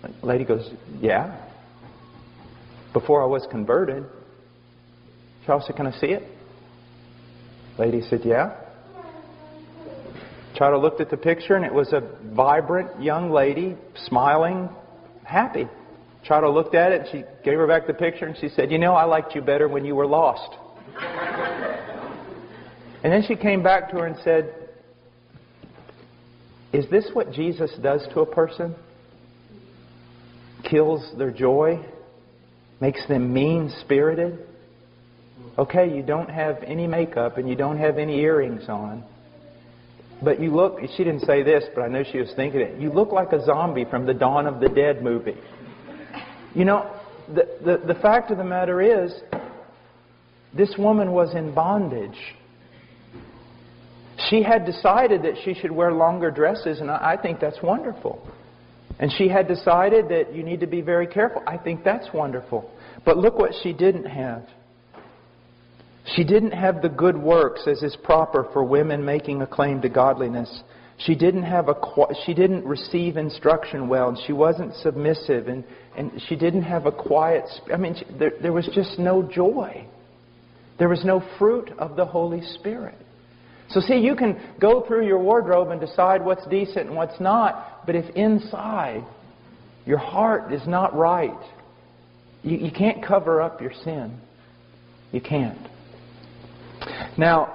S1: The lady goes, yeah. Before I was converted. Charles said, can I see it? Lady said, yeah. Charles looked at the picture and it was a vibrant young lady, smiling, happy. Charles looked at it and she gave her back the picture and she said, you know, I liked you better when you were lost. And then she came back to her and said, is this what Jesus does to a person? Kills their joy? Makes them mean-spirited? Okay, you don't have any makeup and you don't have any earrings on. But you look, she didn't say this, but I know she was thinking it. You look like a zombie from the Dawn of the Dead movie. You know, the fact of the matter is, this woman was in bondage. She had decided that she should wear longer dresses, and I think that's wonderful. And she had decided that you need to be very careful. I think that's wonderful. But look what she didn't have. She didn't have the good works as is proper for women making a claim to godliness. She didn't receive instruction well, and she wasn't submissive, and she didn't have a quiet. There was just no joy. There was no fruit of the Holy Spirit. So see, you can go through your wardrobe and decide what's decent and what's not, but if inside your heart is not right, you can't cover up your sin. You can't. Now,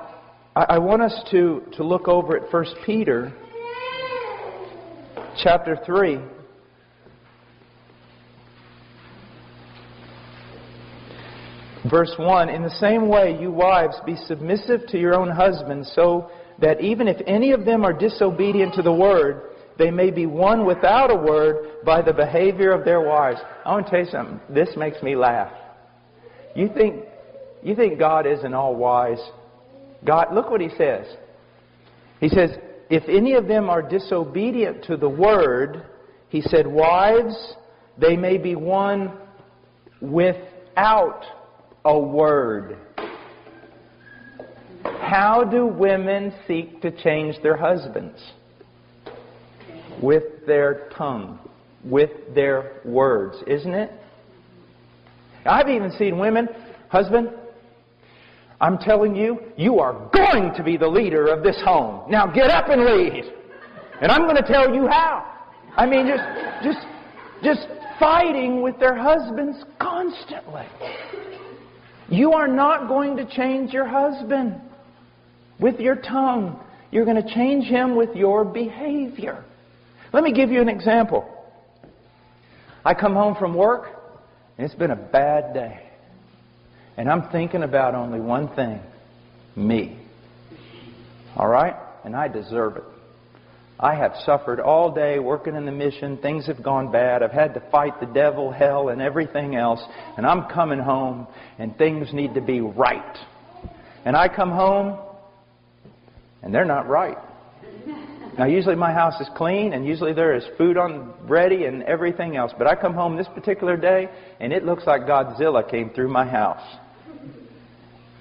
S1: I want us to look over at 1 Peter chapter 3. Verse 1, in the same way, you wives, be submissive to your own husbands, so that even if any of them are disobedient to the word, they may be won without a word by the behavior of their wives. I want to tell you something. This makes me laugh. You think God isn't all wise? God, look what He says. He says, if any of them are disobedient to the word, He said, wives, they may be won without a word. How do women seek to change their husbands? With their tongue, with their words, isn't it? I've even seen women, husband, I'm telling you, you are going to be the leader of this home. Now get up and lead. And I'm going to tell you how. I mean, just fighting with their husbands constantly. You are not going to change your husband with your tongue. You're going to change him with your behavior. Let me give you an example. I come home from work, and it's been a bad day. And I'm thinking about only one thing. Me. All right? And I deserve it. I have suffered all day working in the mission. Things have gone bad. I've had to fight the devil, hell, and everything else. And I'm coming home, and things need to be right. And I come home, and they're not right. Now, usually my house is clean, and usually there is food ready and everything else. But I come home this particular day, and it looks like Godzilla came through my house.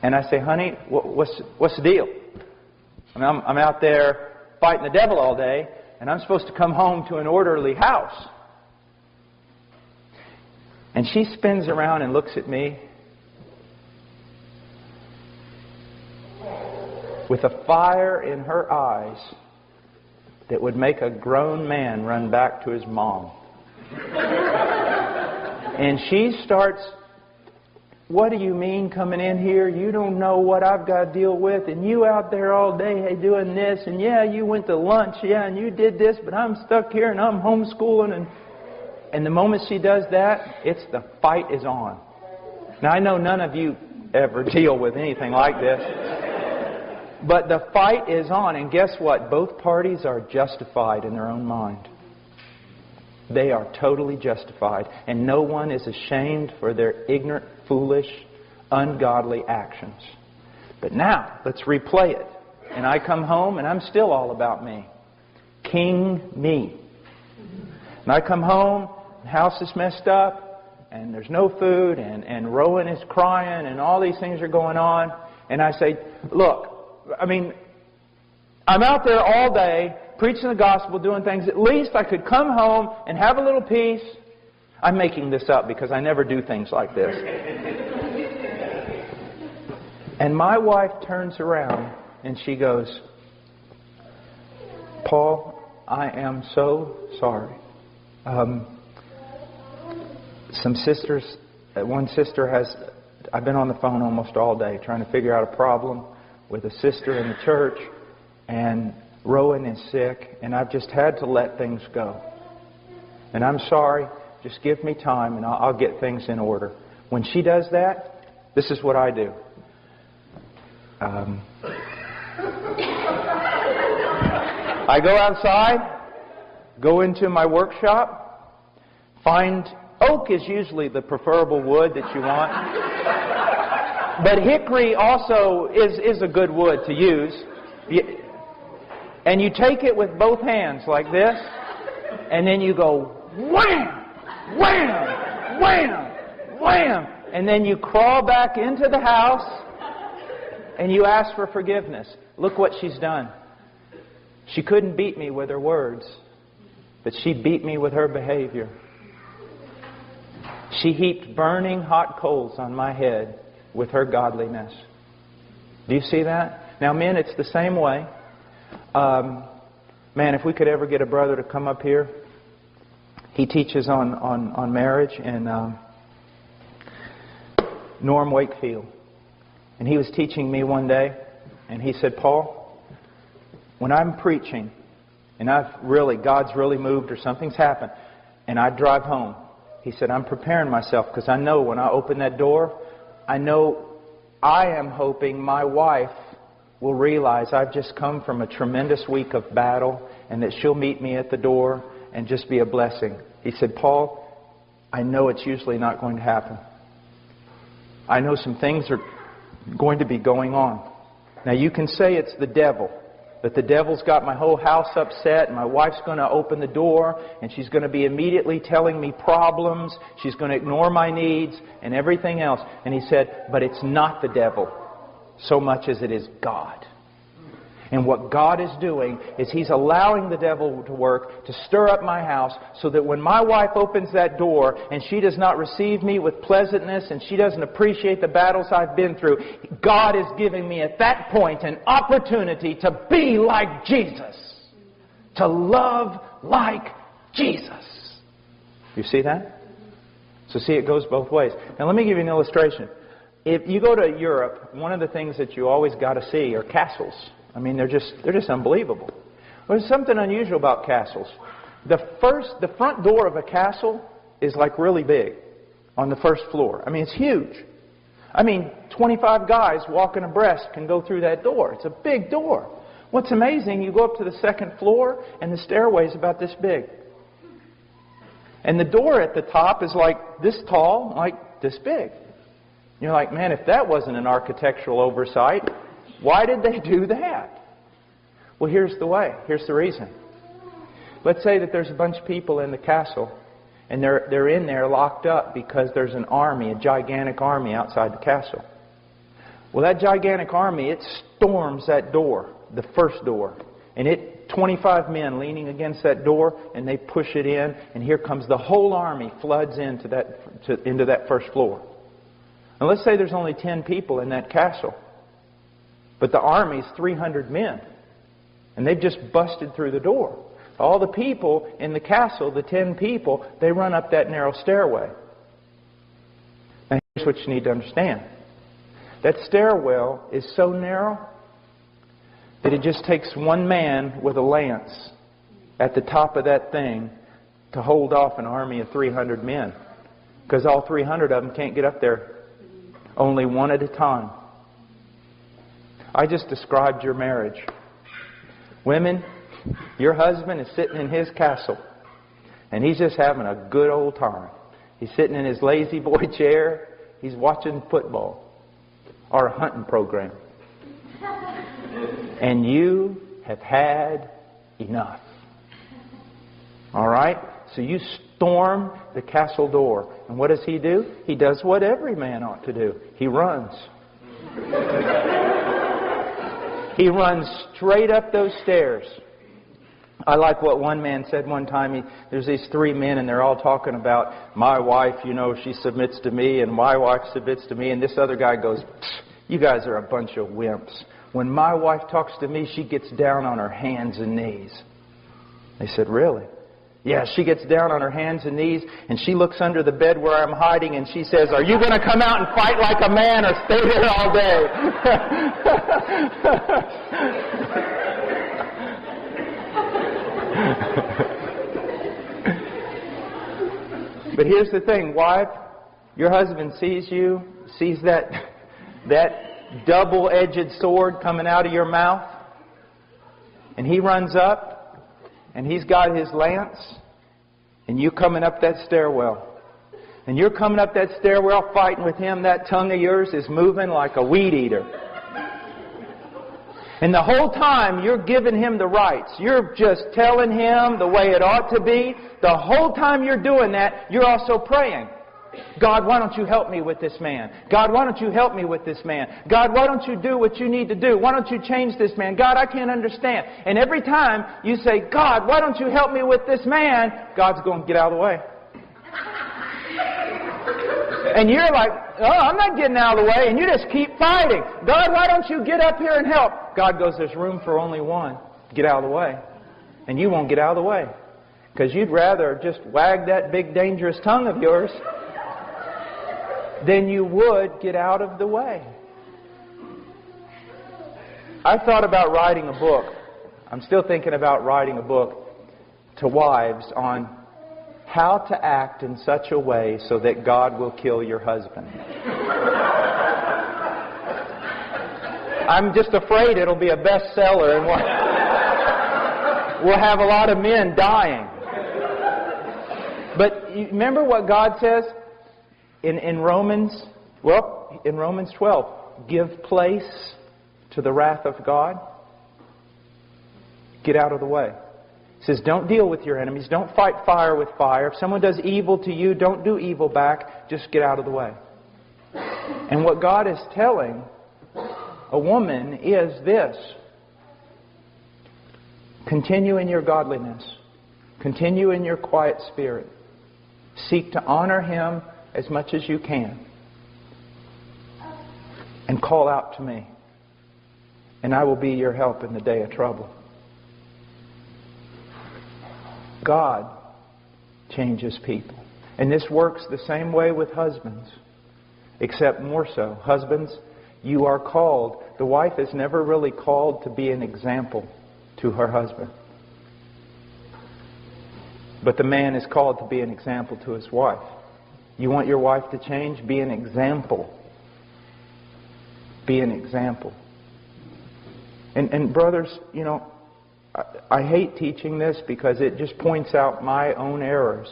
S1: And I say, honey, what's the deal? I mean, I'm out there fighting the devil all day, and I'm supposed to come home to an orderly house. And she spins around and looks at me with a fire in her eyes that would make a grown man run back to his mom. And she starts, what do you mean coming in here? You don't know what I've got to deal with. And you out there all day hey, doing this. And yeah, you went to lunch. Yeah, and you did this. But I'm stuck here and I'm homeschooling. And the moment she does that, it's the fight is on. Now, I know none of you ever deal with anything like this. But the fight is on. And guess what? Both parties are justified in their own mind. They are totally justified. And no one is ashamed for their ignorant, foolish, ungodly actions. But now, let's replay it. And I come home and I'm still all about me. King me. And I come home, the house is messed up, and there's no food, and Rowan is crying, and all these things are going on. And I say, look, I mean, I'm out there all day preaching the gospel, doing things. At least I could come home and have a little peace. I'm making this up because I never do things like this. And my wife turns around and she goes, Paul, I am so sorry. Some sisters, one sister has, I've been on the phone almost all day trying to figure out a problem with a sister in the church, and Rowan is sick, and I've just had to let things go. And I'm sorry, just give me time and I'll get things in order. When she does that, this is what I do. I go outside, go into my workshop, find oak is usually the preferable wood that you want. But hickory also is a good wood to use. And you take it with both hands like this, and then you go wham, wham, wham, wham. And then you crawl back into the house and you ask for forgiveness. Look what she's done. She couldn't beat me with her words, but she beat me with her behavior. She heaped burning hot coals on my head with her godliness. Do you see that? Now, men, it's the same way. Man, if we could ever get a brother to come up here. He teaches on marriage in Norm Wakefield. And he was teaching me one day, and he said, Paul, when I'm preaching, and God's really moved or something's happened, and I drive home, he said, I'm preparing myself because I know when I open that door, I am hoping my wife will realize I've just come from a tremendous week of battle and that she'll meet me at the door and just be a blessing. He said, Paul, I know it's usually not going to happen. I know some things are going to be going on. Now you can say it's the devil, that the devil's got my whole house upset and my wife's going to open the door and she's going to be immediately telling me problems. She's going to ignore my needs and everything else. And he said, but it's not the devil so much as it is God. And what God is doing is He's allowing the devil to work to stir up my house so that when my wife opens that door and she does not receive me with pleasantness and she doesn't appreciate the battles I've been through, God is giving me at that point an opportunity to be like Jesus. To love like Jesus. You see that? So see, it goes both ways. Now let me give you an illustration. If you go to Europe, one of the things that you always got to see are castles. I mean, they're just unbelievable. Well, there's something unusual about castles. The front door of a castle is like really big on the first floor. I mean, it's huge. I mean, 25 guys walking abreast can go through that door. It's a big door. What's amazing, you go up to the second floor and the stairway is about this big. And the door at the top is like this tall, like this big. You're like, man, if that wasn't an architectural oversight, why did they do that? Well, here's the way. Here's the reason. Let's say that there's a bunch of people in the castle, and they're in there locked up because there's an army, a gigantic army outside the castle. Well, that gigantic army, it storms that door, the first door, and 25 men leaning against that door, and they push it in, and here comes the whole army, floods into that first floor. And let's say there's only 10 people in that castle. But the army's 300 men. And they've just busted through the door. All the people in the castle, the 10 people, they run up that narrow stairway. Now here's what you need to understand. That stairwell is so narrow that it just takes one man with a lance at the top of that thing to hold off an army of 300 men. Because all 300 of them can't get up there. Only one at a time. I just described your marriage. Women, your husband is sitting in his castle. And he's just having a good old time. He's sitting in his lazy boy chair. He's watching football. Or a hunting program. And you have had enough. All right? So you storm the castle door. And what does he do? He does what every man ought to do. He runs. He runs straight up those stairs. I like what one man said one time. There's these 3 men and they're all talking about, my wife, she submits to me, and my wife submits to me. And this other guy goes, you guys are a bunch of wimps. When my wife talks to me, she gets down on her hands and knees. They said, really? Yeah, she gets down on her hands and knees, and she looks under the bed where I'm hiding, and she says, are you going to come out and fight like a man or stay there all day? But here's the thing, wife. Your husband sees you, sees that double-edged sword coming out of your mouth, and he runs up, and he's got his lance, and you coming up that stairwell. And you're coming up that stairwell fighting with him. That tongue of yours is moving like a weed eater. And the whole time you're giving him the rights. You're just telling him the way it ought to be. The whole time you're doing that, you're also praying. God, why don't you help me with this man? God, why don't you help me with this man? God, why don't you do what you need to do? Why don't you change this man? God, I can't understand. And every time you say, God, why don't you help me with this man? God's going, get out of the way. And you're like, oh, I'm not getting out of the way. And you just keep fighting. God, why don't you get up here and help? God goes, there's room for only one. Get out of the way. And you won't get out of the way. Because you'd rather just wag that big dangerous tongue of yours than you would get out of the way. I thought about writing a book. I'm still thinking about writing a book to wives on how to act in such a way so that God will kill your husband. I'm just afraid it'll be a bestseller and we'll have a lot of men dying. But you remember what God says in Romans 12, give place to the wrath of God. Get out of the way. It says, don't deal with your enemies. Don't fight fire with fire. If someone does evil to you, don't do evil back. Just get out of the way. And what God is telling a woman is this. Continue in your godliness. Continue in your quiet spirit. Seek to honor Him as much as you can. And call out to me. And I will be your help in the day of trouble. God changes people. And this works the same way with husbands. Except more so. Husbands, you are called. The wife is never really called to be an example to her husband. But the man is called to be an example to his wife. You want your wife to change? Be an example. Be an example. And brothers, you know, I hate teaching this because it just points out my own errors.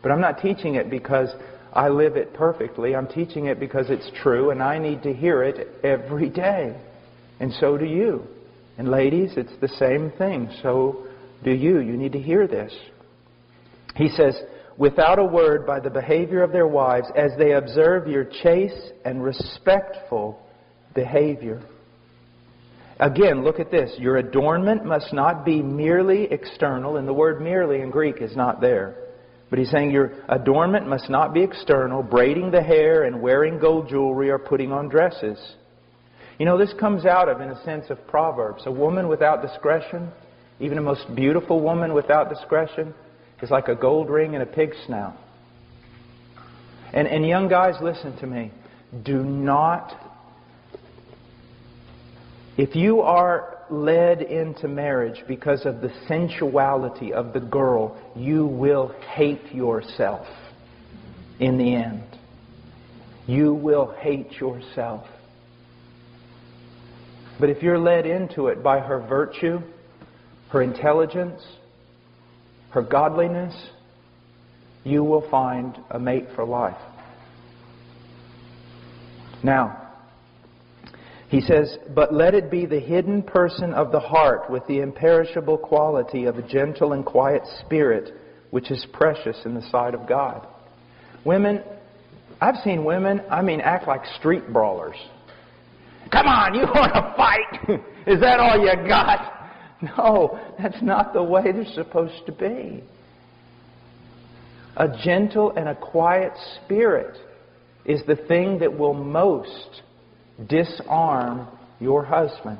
S1: But I'm not teaching it because I live it perfectly. I'm teaching it because it's true and I need to hear it every day. And so do you. And ladies, it's the same thing. So do you. You need to hear this. He says, without a word, by the behavior of their wives, as they observe your chaste and respectful behavior. Again, look at this. Your adornment must not be merely external. And the word merely in Greek is not there. But he's saying your adornment must not be external, braiding the hair and wearing gold jewelry or putting on dresses. You know, this comes out of, in a sense, of Proverbs. A woman without discretion, even a most beautiful woman without discretion, is like a gold ring in a pig's snout. And young guys, listen to me. Do not... If you are led into marriage because of the sensuality of the girl, you will hate yourself in the end. You will hate yourself. But if you're led into it by her virtue, her intelligence, her godliness, you will find a mate for life. Now, he says, but let it be the hidden person of the heart with the imperishable quality of a gentle and quiet spirit, which is precious in the sight of God. Women, I've seen women, act like street brawlers. Come on, you want to fight? Is that all you got? No, that's not the way they're supposed to be. A gentle and a quiet spirit is the thing that will most disarm your husband.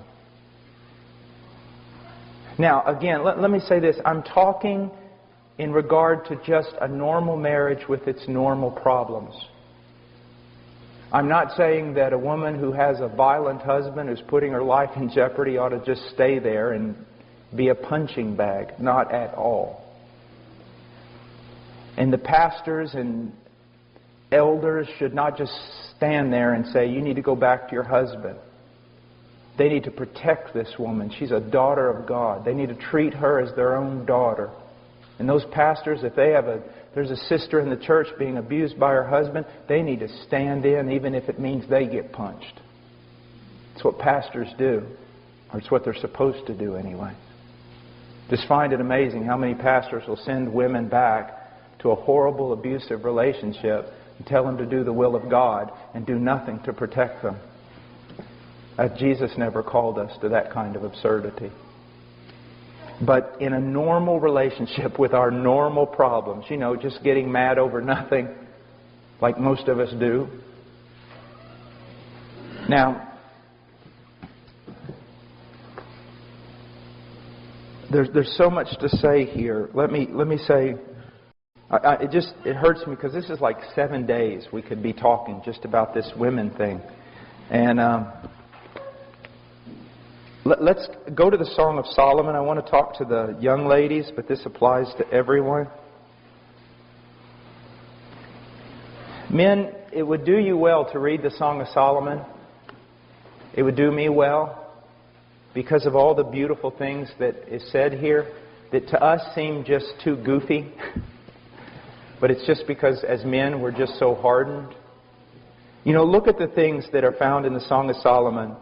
S1: Now, again, let me say this. I'm talking in regard to just a normal marriage with its normal problems. I'm not saying that a woman who has a violent husband who's putting her life in jeopardy ought to just stay there and be a punching bag. Not at all. And the pastors and elders should not just stand there and say, you need to go back to your husband. They need to protect this woman. She's a daughter of God. They need to treat her as their own daughter. And those pastors, if there's a sister in the church being abused by her husband, they need to stand in, even if it means they get punched. It's what pastors do. Or it's what they're supposed to do anyway. Just find it amazing how many pastors will send women back to a horrible, abusive relationship and tell them to do the will of God and do nothing to protect them. Jesus never called us to that kind of absurdity. But in a normal relationship with our normal problems, just getting mad over nothing like most of us do. Now, there's so much to say here. Let me say, it hurts me because this is like 7 days we could be talking just about this women thing. And let's go to the Song of Solomon. I want to talk to the young ladies, but this applies to everyone. Men, it would do you well to read the Song of Solomon. It would do me well because of all the beautiful things that is said here that to us seem just too goofy. But it's just because as men we're just so hardened. Look at the things that are found in the Song of Solomon.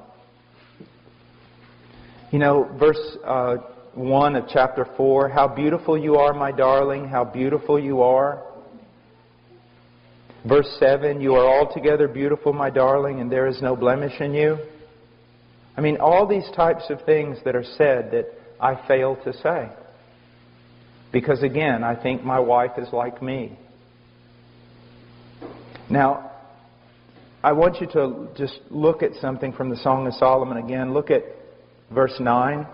S1: Verse 1 of chapter 4, how beautiful you are, my darling, how beautiful you are. Verse 7, you are altogether beautiful, my darling, and there is no blemish in you. All these types of things that are said that I fail to say. Because again, I think my wife is like me. Now, I want you to just look at something from the Song of Solomon again. Look at verse 9.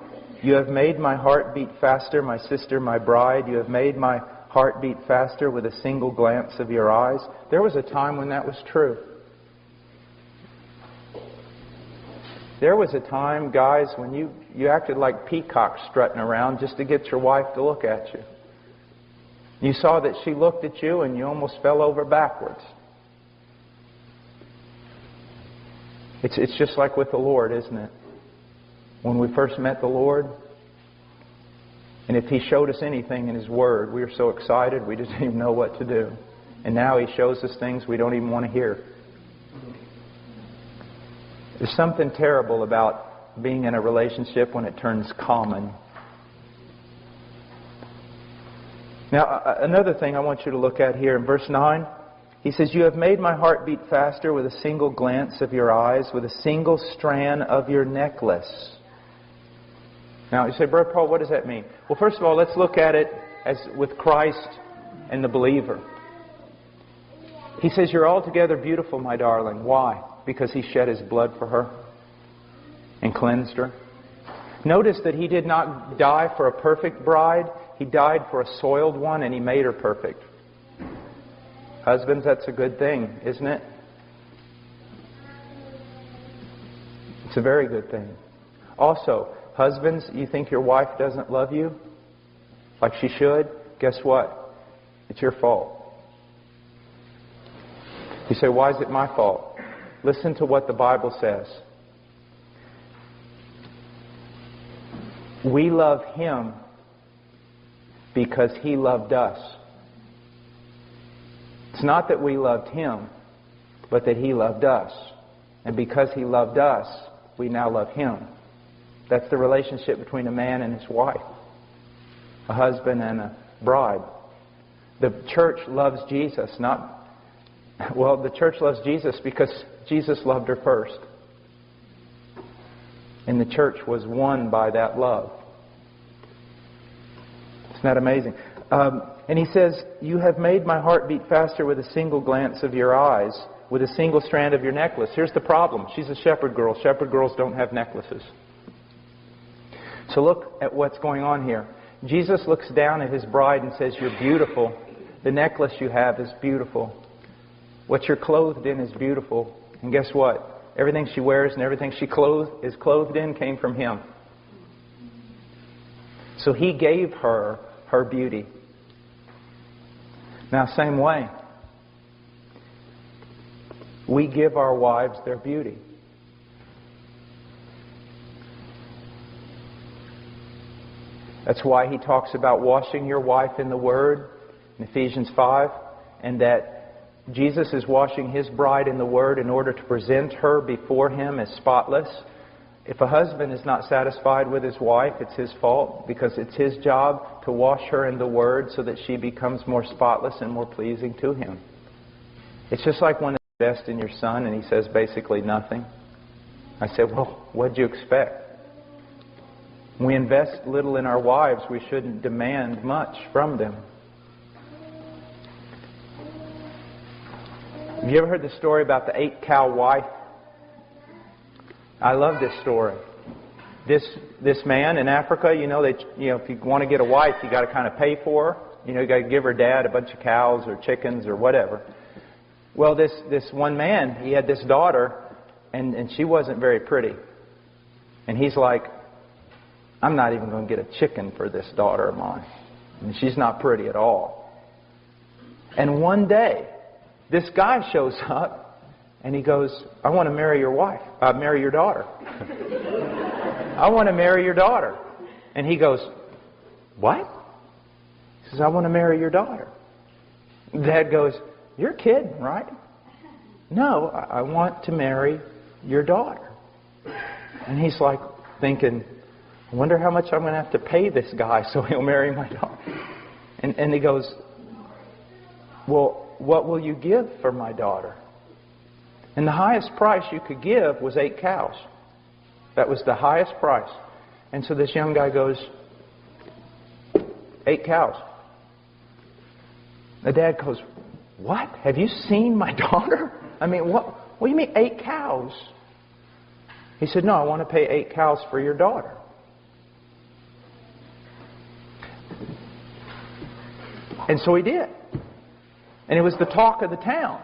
S1: You have made my heart beat faster, my sister, my bride. You have made my heart beat faster with a single glance of your eyes. There was a time when that was true. There was a time, guys, when you acted like peacocks strutting around just to get your wife to look at you. You saw that she looked at you and you almost fell over backwards. It's just like with the Lord, isn't it? When we first met the Lord, and if He showed us anything in His Word, we were so excited we didn't even know what to do. And now He shows us things we don't even want to hear. There's something terrible about being in a relationship when it turns common. Now, another thing I want you to look at here in verse 9. He says, you have made my heart beat faster with a single glance of your eyes, with a single strand of your necklace. Now, you say, Brother Paul, what does that mean? Well, first of all, let's look at it as with Christ and the believer. He says, you're altogether beautiful, my darling. Why? Because He shed His blood for her and cleansed her. Notice that He did not die for a perfect bride. He died for a soiled one, and He made her perfect. Husbands, that's a good thing, isn't it? It's a very good thing. Also, husbands, you think your wife doesn't love you like she should? Guess what? It's your fault. You say, why is it my fault? Listen to what the Bible says. We love Him because He loved us. It's not that we loved Him, but that He loved us. And because He loved us, we now love Him. That's the relationship between a man and his wife. A husband and a bride. The church loves Jesus, the church loves Jesus because Jesus loved her first. And the church was won by that love. Isn't that amazing? And he says, you have made my heart beat faster with a single glance of your eyes, with a single strand of your necklace. Here's the problem. She's a shepherd girl. Shepherd girls don't have necklaces. So look at what's going on here. Jesus looks down at His bride and says, you're beautiful. The necklace you have is beautiful. What you're clothed in is beautiful. And guess what? Everything she wears and everything she is clothed in came from Him. So He gave her her beauty. Now, same way, we give our wives their beauty. That's why He talks about washing your wife in the Word in Ephesians 5, and that Jesus is washing His bride in the Word in order to present her before Him as spotless. If a husband is not satisfied with his wife, it's his fault, because it's his job to wash her in the Word so that she becomes more spotless and more pleasing to him. It's just like when you invest in your son and he says basically nothing. I said, well, what'd you expect? When we invest little in our wives, we shouldn't demand much from them. Have you ever heard the story about the 8-cow wife? I love this story. This man in Africa, if you want to get a wife, you got to kind of pay for her. You got to give her dad a bunch of cows or chickens or whatever. Well, this one man, he had this daughter, and she wasn't very pretty. And he's like, I'm not even going to get a chicken for this daughter of mine. And she's not pretty at all. And one day, this guy shows up. And he goes, I want to marry your daughter. I want to marry your daughter. And he goes, what? He says, I want to marry your daughter. Dad goes, you're kidding, right? No, I want to marry your daughter. And he's like thinking, I wonder how much I'm going to have to pay this guy so he'll marry my daughter. And he goes, well, what will you give for my daughter? And the highest price you could give was 8 cows. That was the highest price. And so this young guy goes, 8 cows. The dad goes, what? Have you seen my daughter? I mean, what do you mean 8 cows? He said, no, I want to pay 8 cows for your daughter. And so he did. And it was the talk of the town.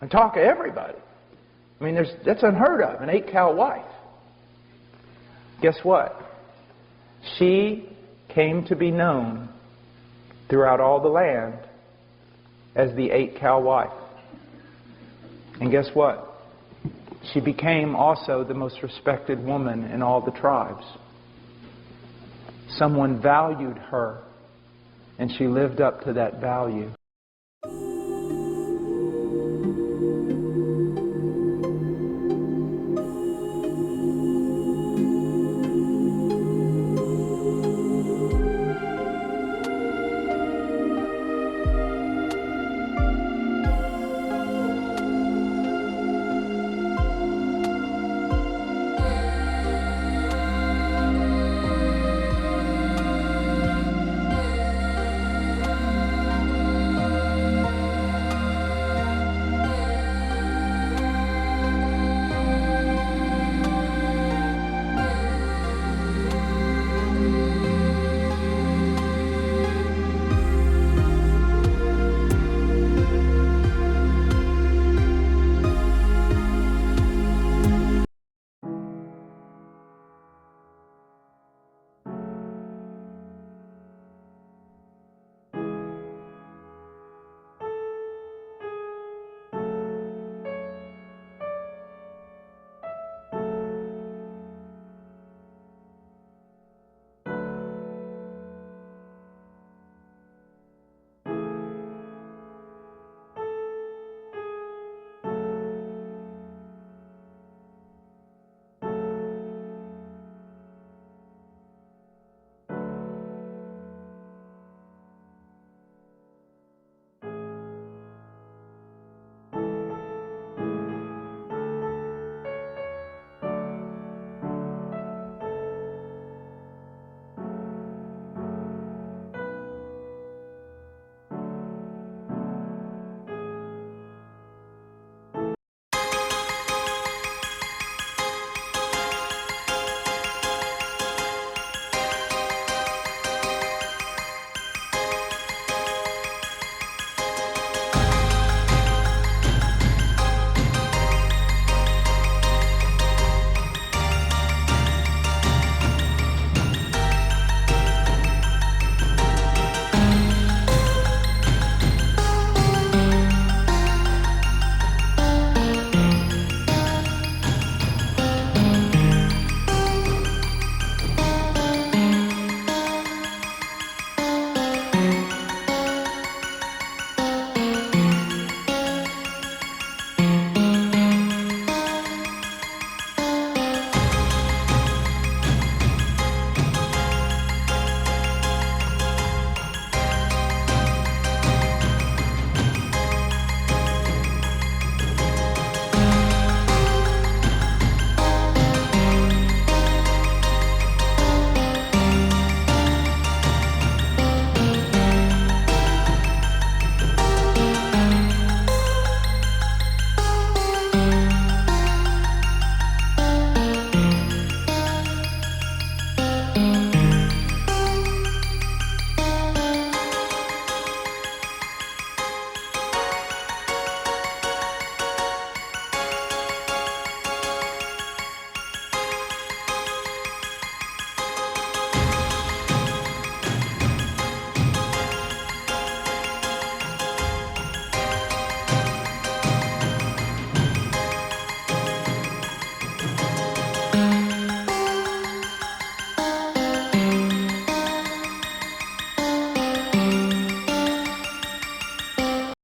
S1: The talk of everybody. I mean, that's unheard of, an 8-cow wife. Guess what? She came to be known throughout all the land as the 8-cow wife. And guess what? She became also the most respected woman in all the tribes. Someone valued her, and she lived up to that value.